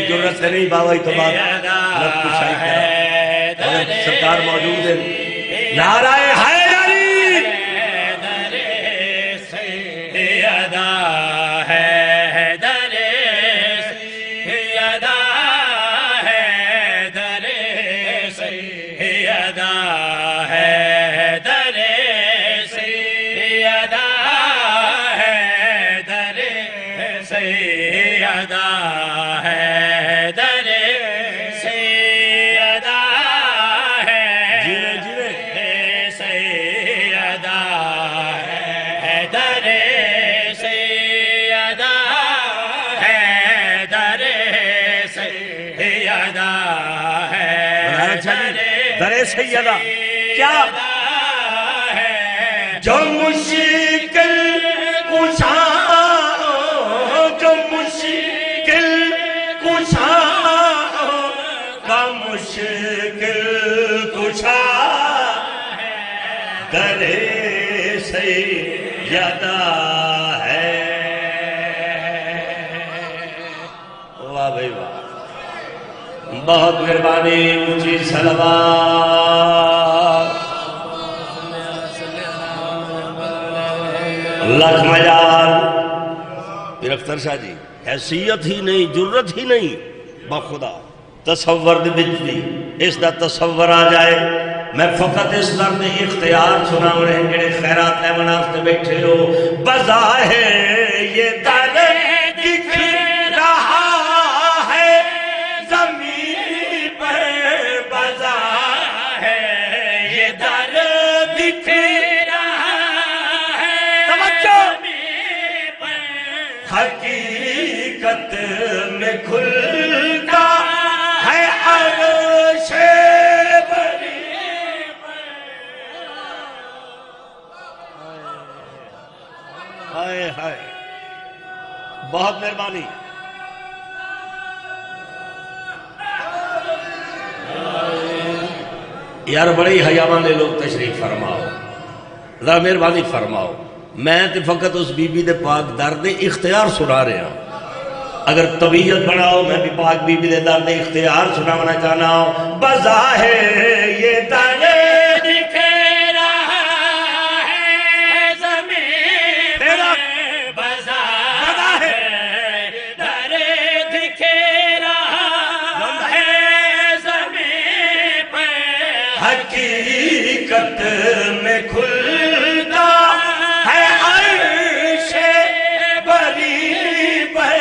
جرت سے نہیں باوی تو بات لب کشائی کرا اگر سرکار موجود ہے نعرہ حیدری سیدہ حیدر سیدہ حیدر سیدہ حیدر سیدہ حیدر سیدہ حیدر سیدہ سیدہ حیدر سیدہ حیدر سیدہ حیدر در سیدہ کیا جو مشکل کشا جو مشکل کشا کا مشکل کشا در سیدہ ہے واہ بھائی واہ بہت مہربانی اونچی صلوات لاکھ مجال پھر اختر شاہ جی حیثیت ہی نہیں جرت ہی نہیں بخدا تصور دے بچ دی اس دا تصور آ جائے میں فقط اس درد اختیار سنا رہے ہیں جڑے خیرات لے منافتے بیٹھے ہو بظاہر یہ درد دکھ رہا ہے زمین پر بظاہر یہ درد دکھ رہا ہے زمین پر حقیقت میں کھلتا ہے عرش بری ہائے ہائے بہت مہربانی یار بڑے ہی حیا والے لوگ تشریف فرماؤ ذرا مہربانی فرماؤ میں تے فقط اس بی بی دے پاک درد اختیار سنا رہا ہوں اگر طبیعت بناؤ میں بھی پاک بی بی دے درد اختیار سنانا چاہنا ہوں بظاہر یہ درد دکھ رہا ہے زمین پر بظاہر درد دکھ رہا ہے زمین پر حقیقت میں کھلتا ہے عرش بری پر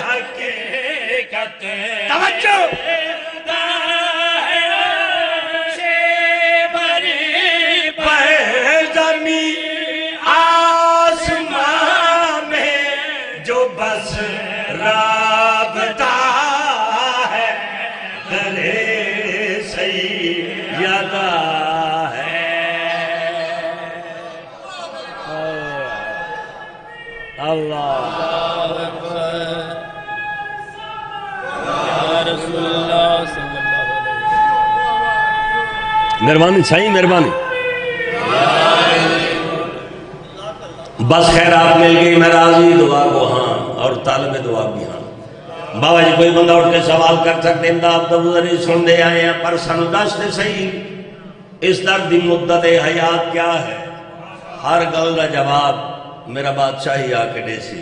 حقیقت توجہ عرش بری پر زمین آسمان میں جو بس رابطہ ہے در سیدہ اللہ مہربانی صحیح مہربانی بس خیرات مل گئی میں راضی دعا کو ہاں اور طالب دعا بھی ہاں بابا جی کوئی بندہ اٹھ کے سوال کر سکتے امداد دبوذری سن دے آئے ہیں پر سنو دس دے صحیح اس درد دی مدت حیات کیا ہے ہر گل دا جواب میرا بادشاہی آ کے دے سی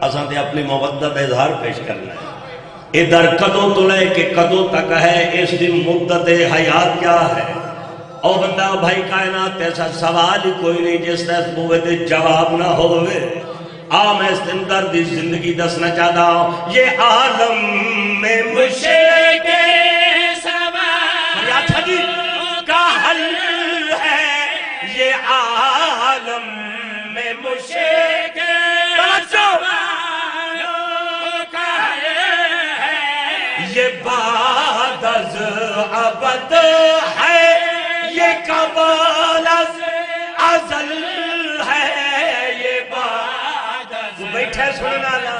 اساں تے اپنی مودت اظہار پیش کرنا ہے ادھر کدوں تو لے کے کدوں تک ہے اس دی مدت حیات کیا ہے اور بندہ بھائی کائنات ایسا سوال ہی کوئی نہیں جس طرح بوئے تے جواب نہ ہوئے میں اس دن درد زندگی دسنا چاہتا ہوں یہ عالم میں مشکل سوال کا حل ہے یہ عالم میں مشکل سوالوں کا حل ہے یہ بعد از ابد ہے یہ قبل از ازل ہے یہ بعد از بیٹھے سننا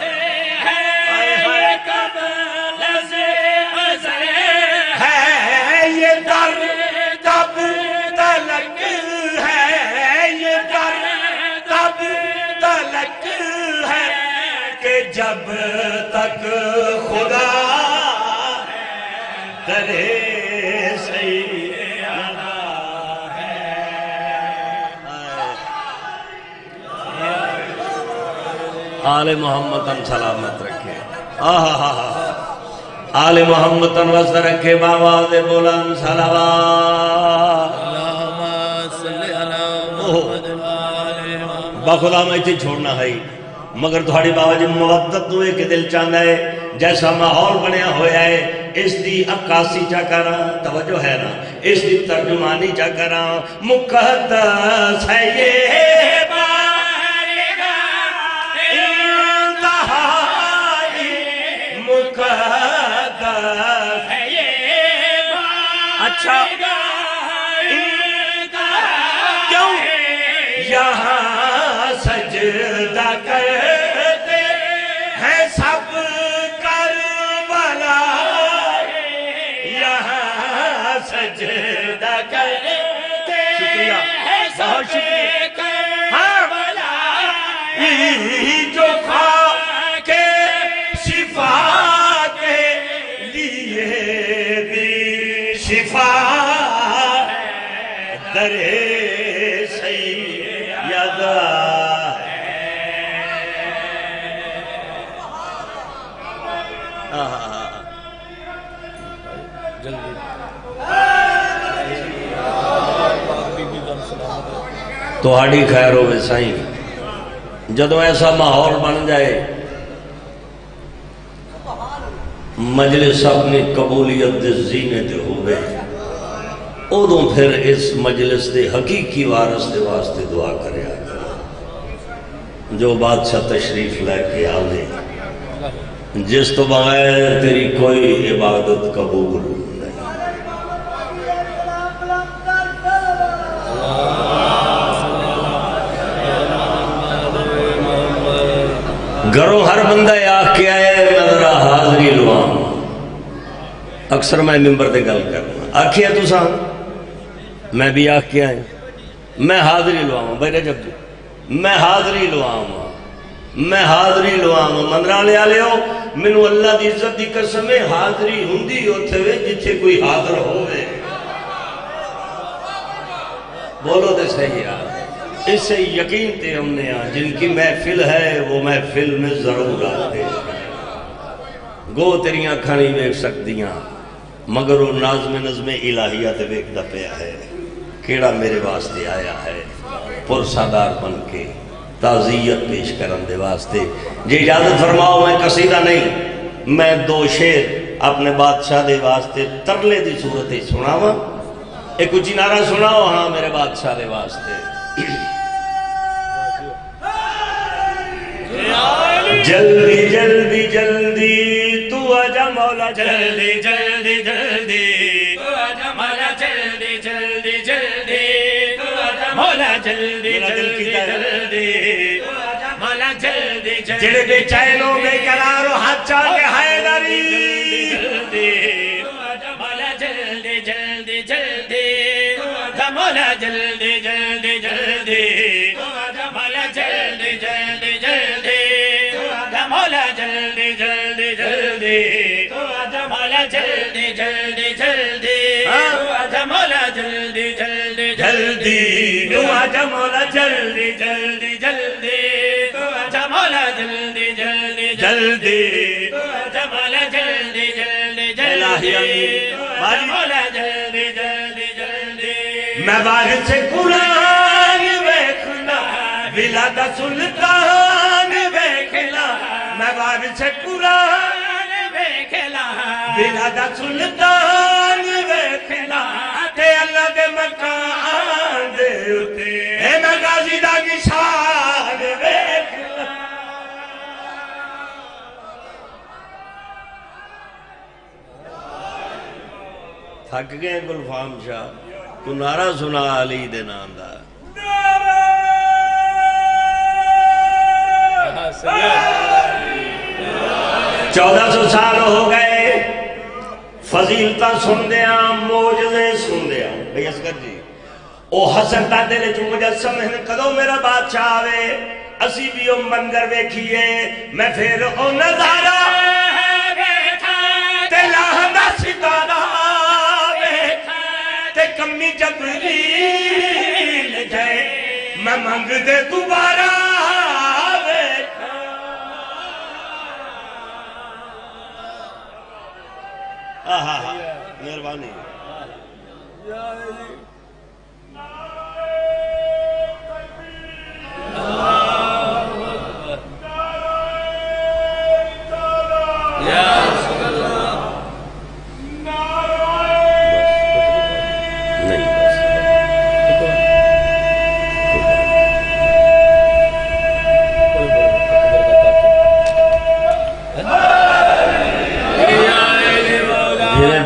ہے یہ قبل از ازل ہے یہ در تب تلک ہے یہ در تب تلک ہے کہ جب تک خدا درے سیدہ آل محمد ان سلامت رکھے آل محمد ان وسط رکھے باواز بلند صلوات بخدا میں اتنی چھوڑنا ہے مگر تھوڑی بابا جی مودت ہوئے کہ دل چاہتا ہے جیسا ماحول بنیا ہویا ہے اس دی عکاسی چا کرا توجہ ہے نا اس دی ترجمانی چا کرا مقدس ہے یہ بارگاہ انتہائی مقدس ہے یہ بارگاہ اچھا کیوں یہاں سجدہ کرتے ہیں سب کربلا یہاں سجدہ کرتے ہیں سب کربلا جو خاک شفا کے لیے بھی شفا درے تو آڑی خیر ہوئے سائیں جدو ایسا ماحول بن جائے مجلس اپنی قبولیت دے زینے دے ہوئے ادھوں پھر اس مجلس دے حقیقی وارث دے واسطے دعا کرے جو بادشاہ تشریف لے کے آلے جس تو بغیر تیری کوئی عبادت قبول نہیں گھروں ہر بندہ آکھ کے آئے میں ذرا حاضری لوام اکثر میں ممبر دے گل کرنا آکھیا تو سان میں بھی آکھ کے آئے میں حاضری لوام بھائی رجب جی میں حاضری لوام میں حاضری لوام مندران لے آلے ہو منو اللہ دی عزت دی قسم حاضری ہندی ہوتے ہوئے جتھے کوئی حاضر ہوئے بولو دے صحیح آج اس سے یقین تے ہم نے جن کی محفل ہے وہ محفل میں ضرور آتے گو تیریاں کھانی بیک سکتیاں مگر وہ نظم الہیہ تے بیک دپیا ہے کیڑا میرے واسطے آیا ہے پرسادار بن کے تعزیت پیش کرن دے واسطے جی اجازت فرماؤ میں قصیدہ نہیں میں دو شعر اپنے بادشاہ دے واسطے ترلے دی صورت ہی سناواں ایک کچھ نعرہ سناؤ ہاں میرے بادشاہ دے واسطے جلدی جلدی جلدی تو آجا مولا جلدی جلدی جلدی تو آجا مولا جلدی جلدی جلدی تو آجا مولا جلدی جلدی جلدی تو آجا مولا جلدی جلدی جڑے بے چینوں بے قرارو ہاتھ چاہے حیدری جلدی تو آجا مولا جلدی جلدی جلدی تو آجا مولا جلدی جلدی جلدی تو آجا مولا جلدی جلدی جلدی مولا جلدی جلدی جلدی تو آجا مولا جلدی جلدی جلدی تو آجا مولا جلدی جلدی جلدی تو آجا مولا جلدی جلدی جلدی تو آجا مولا جلدی جلدی جلدی تو آجا مولا جلدی جلدی جلدی تو آجا مولا جلدی جلدی جلدی میں وارث قرآن ویکھنا ولادہ سلطان ویکھنا میں وارث قرآن ویکھنا ولادہ سلطان ویکھنا تے اللہ دے مکان دے اتے اے میں غازی دا کی شان ویکھنا تھک گئے گلفام شاہ تو نعرہ سنا علی دے نام دا 1400 سال ہو گئے فضیلتہ سن دیا موجزے سن دیا بھئی اسکر جی او حسن تا دل چو مجسم ہے کدو میرا بادشاہ آوے اسی بھی او منظر بیکھئے میں پھر او نظارہ تے لاہدہ ستارہ کمی جبریل جائے میں منگ دے دوبارہ مہربانی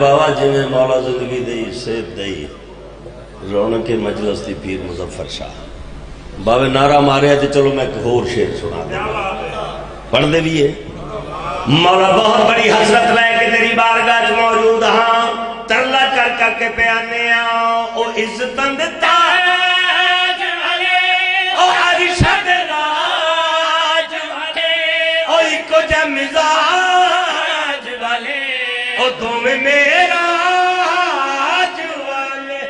بابا جی میں مولا زندگی دئی صحت دئی رونق مجلس دی پیر مظفر شاہ بابے نعرہ مارے تو چلو میں ایک اور شعر سنا دے پڑھ دے بھی ہے مولا بہت بڑی حسرت لے کے تیری بارگاہ موجود ہاں ترلا کر کے پیانے آؤ او عزتاں دے تاج والے او عرشد راج والے او اکو جا مزاج والے او دومیں میرا آج والے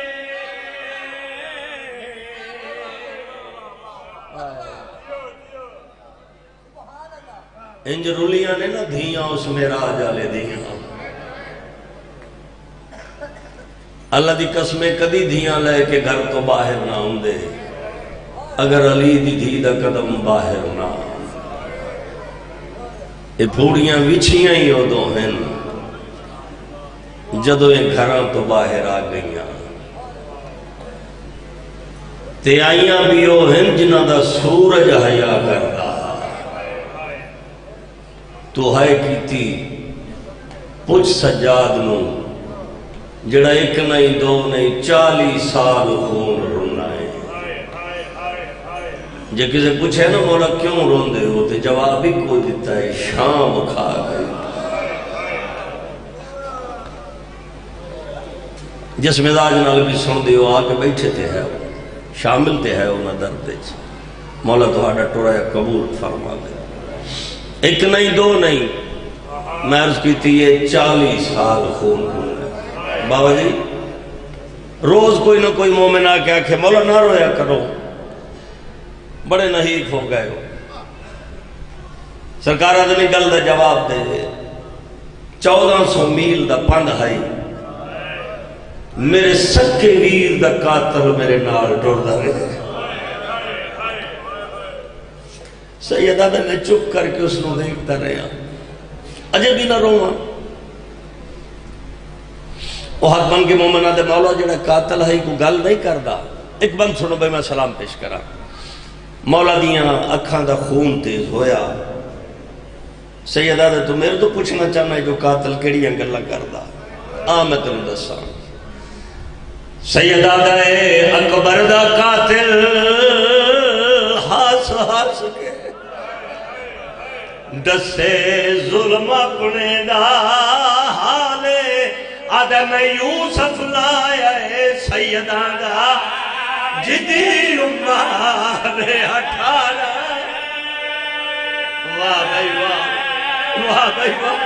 انج رولیاں نے نا دھیاں اس میرا جالے دھیاں اللہ دی قسمیں کدی دھیاں لے کے گھر تو باہر نہ ہوں دے اگر علی دی دھی دا قدم باہر نہ یہ پھوڑیاں وچھیاں ہی ہو دو ہیں جدو یہ گھراں تو باہر آ گئیاں تے آئیاں بھی ہو ہیں جنہ دا سورج حیا کردا تو ہائے کیتی پچھ سجاد نو جڑا ایک نہیں دو نہیں 40 سال خون رونا ہے جے کسے پوچھے نا مولا کیوں رون دے ہو تے جواب ہی کوئی دیتا ہے شام کھا گئی جس مزاج نال بھی سن دیو آکے بیٹھے تے ہے شامل تے ہے انہاں درد دے مولا تو ہاڑا ٹوڑا ہے قبول فرما دے ایک نہیں دو نہیں میں عرض کی تھی یہ 40 سال خون ہونا بابا جی روز کوئی نہ کوئی مومن آکے آکھے مولا نہ رویا کرو بڑے نحیف ہو گئے ہو سرکار آدمی گل دا جواب دے 1400 میل دا پند ہائی میرے سکے ویر دا قاتل میرے نال ٹوڑ دا رہے سید آدھا میں چپ کر کے اس نو دیکھتا رہا اجے بھی نہ روہاں وہ حق بن کے مومن آدھے مولا جڑا قاتل ہے کو گل نہیں کردہ ایک بند سنو بھائی میں سلام پیش کرا مولا دیاں اکھاں دا خون تیز ہویا سید آدھے تو میرے تو پوچھنا چاہنا ہے جو قاتل کیڑی انگلہ کردہ میں تنو دساں سید آدھے اکبر دا قاتل ہاس ہاس کے دسے ظلم اپنے دا حالے آدھے میں یوسف لایا ہے سیدہ دا جدی عمر 18 واہ بھائی واہ واہ بھائی واہ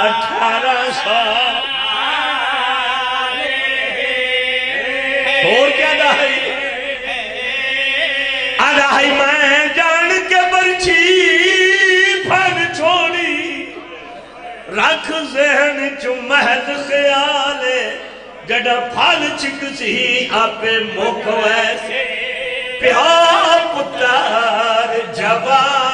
18 سال اور کیا دائی آدھائی میں جان کے برچی پھر چھوڑی رکھ ذہن چو محض خیالے جڑا پھل چکسی آپے موک ویسے پیار پتار جواب